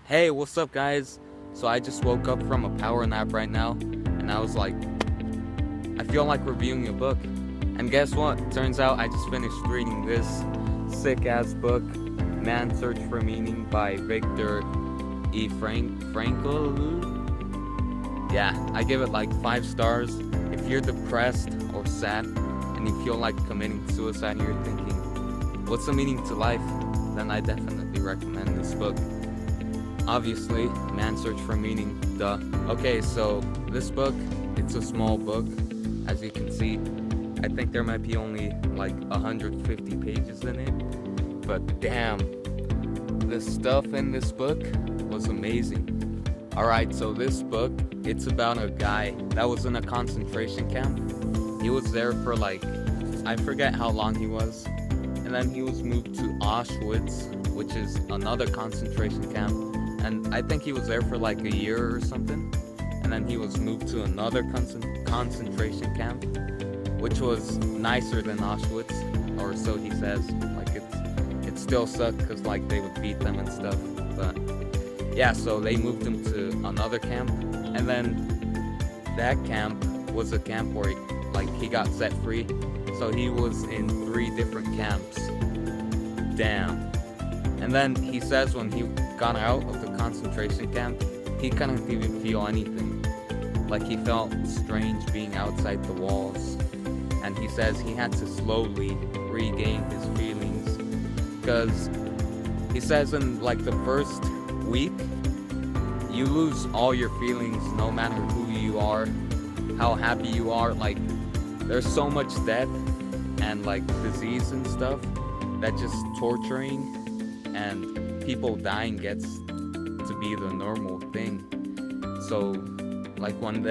Hey, what's up, guys? So I just woke up from a power nap right now, and I was like, I feel like reviewing a book. And guess what? Turns out I just finished reading this sick ass book, Man's Search for Meaning by Viktor E. Frankl. Yeah, I give it like 5 stars. If you're depressed or sad and you feel like committing suicide and you're thinking, what's the meaning to life? Then I definitely recommend this book. Obviously, Man's Search for Meaning, duh. Okay, so this book, it's a small book, as you can see. I think there might be only like 150 pages in it, but damn, the stuff in this book was amazing. Alright, so this book, it's about a guy that was in a concentration camp. He was there for like, I forget how long he was, and then he was moved to Auschwitz, which is another concentration camp. And I think he was there for like a year or something. And then he was moved to another concentration camp, which was nicer than Auschwitz, or so he says. Like it still sucked because like they would beat them and stuff. But yeah, so they moved him to another camp, and then that camp was a camp where he got set free. So he was in 3 different camps. Damn. And then he says when he got out of the concentration camp, he couldn't even feel anything. Like he felt strange being outside the walls. And he says he had to slowly regain his feelings. Because he says in like the first week, you lose all your feelings no matter who you are, how happy you are. Like there's so much death and like disease and stuff that just torturing and people dying gets to be the normal thing. So like when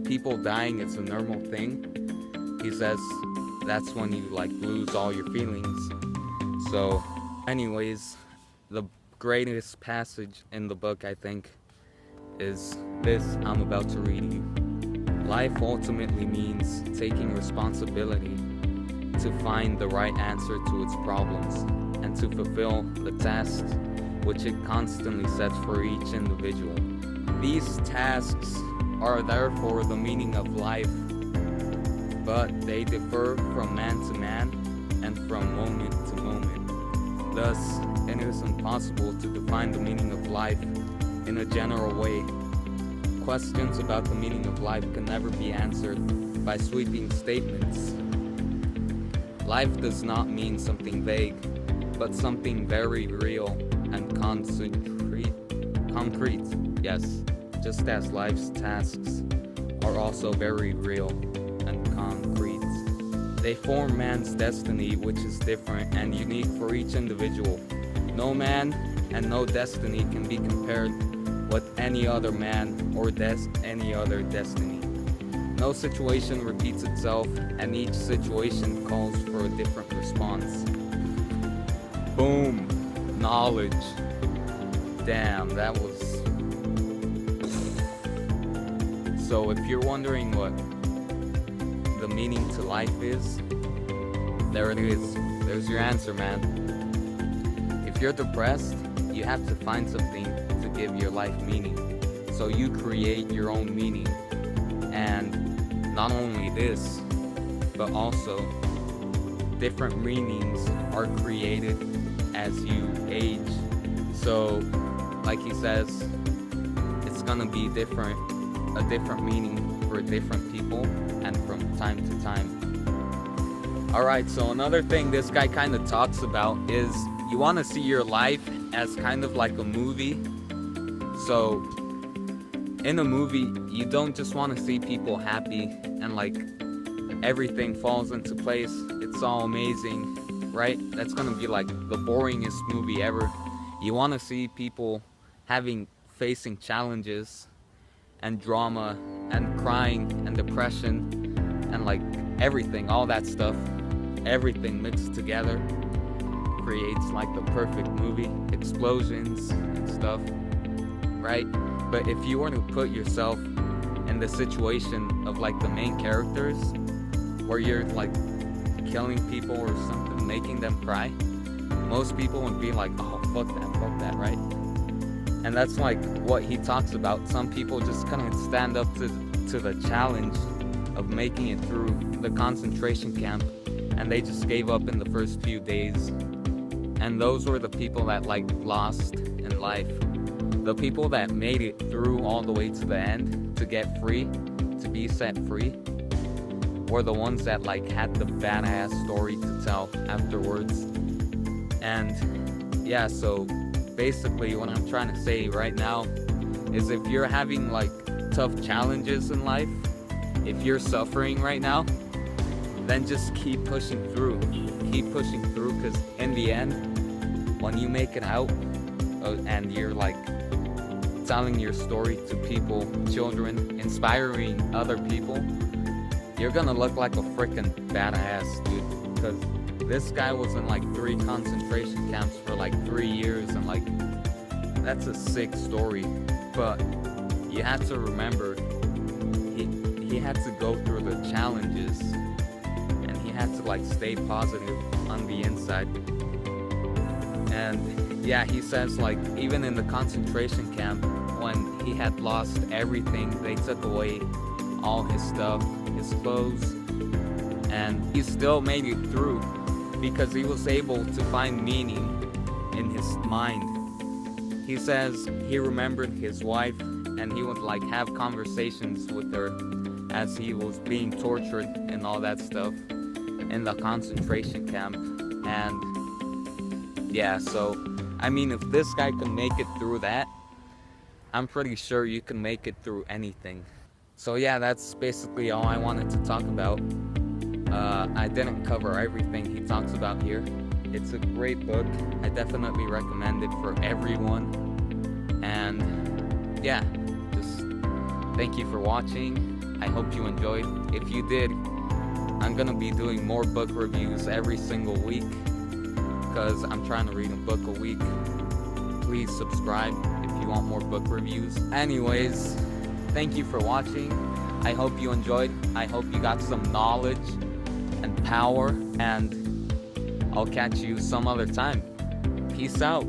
people dying is a normal thing, he says that's when you like lose all your feelings. So anyways, the greatest passage in the book, I think, is this I'm about to read you. Life ultimately means taking responsibility to find the right answer to its problems and to fulfill the tasks which it constantly sets for each individual. These tasks are therefore the meaning of life, but they differ from man to man and from moment to moment. Thus, it is impossible to define the meaning of life in a general way. Questions about the meaning of life can never be answered by sweeping statements. Life does not mean something vague, but something very real and concrete. Yes, just as life's tasks are also very real and concrete. They form man's destiny, which is different and unique for each individual. No man and no destiny can be compared with any other man or any other destiny. No situation repeats itself, and each situation calls for a different response. Boom. Knowledge. Damn, that was... So if you're wondering what the meaning to life is, there it is. There's your answer, man. If you're depressed, you have to find something to give your life meaning. So you create your own meaning. And not only this, but also different meanings are created as you age. So like he says, it's gonna be a different meaning for different people and from time to time. Alright, so another thing this guy kind of talks about is you want to see your life as kind of like a movie. So in a movie, you don't just want to see people happy and like everything falls into place, it's all amazing, right? That's gonna be like the boringest movie ever. You want to see people facing challenges and drama and crying and depression and like everything, all that stuff, everything mixed together creates like the perfect movie, explosions and stuff, right? But if you were to put yourself in the situation of like the main characters, where you're like killing people or something, making them cry, most people would be like, oh, fuck that, right? And that's like what he talks about. Some people just couldn't stand up to the challenge of making it through the concentration camp, and they just gave up in the first few days. And those were the people that like lost in life. The people that made it through all the way to the end to get free, to be set free, were the ones that like had the badass story to tell afterwards. And yeah, so basically what I'm trying to say right now is, if you're having like tough challenges in life, if you're suffering right now, then just keep pushing through. Keep pushing through, because in the end, when you make it out and you're like telling your story to people, children, inspiring other people, you're gonna look like a freaking badass, dude. Because this guy was in like 3 concentration camps for like 3 years, and like, that's a sick story. But you have to remember, he had to go through the challenges, and he had to like stay positive on the inside. And yeah, he says like even in the concentration camp, when he had lost everything, they took away all his stuff, his clothes, and he still made it through because he was able to find meaning in his mind. He says he remembered his wife, and he would like have conversations with her as he was being tortured and all that stuff in the concentration camp. And yeah, so I mean, if this guy can make it through that, I'm pretty sure you can make it through anything. So yeah, that's basically all I wanted to talk about. I didn't cover everything he talks about here. It's a great book. I definitely recommend it for everyone. And yeah, just thank you for watching. I hope you enjoyed. If you did, I'm gonna be doing more book reviews every single week, because I'm trying to read a book a week. Please subscribe if you want more book reviews. Anyways, thank you for watching. I hope you enjoyed. I hope you got some knowledge and power, and I'll catch you some other time. Peace out.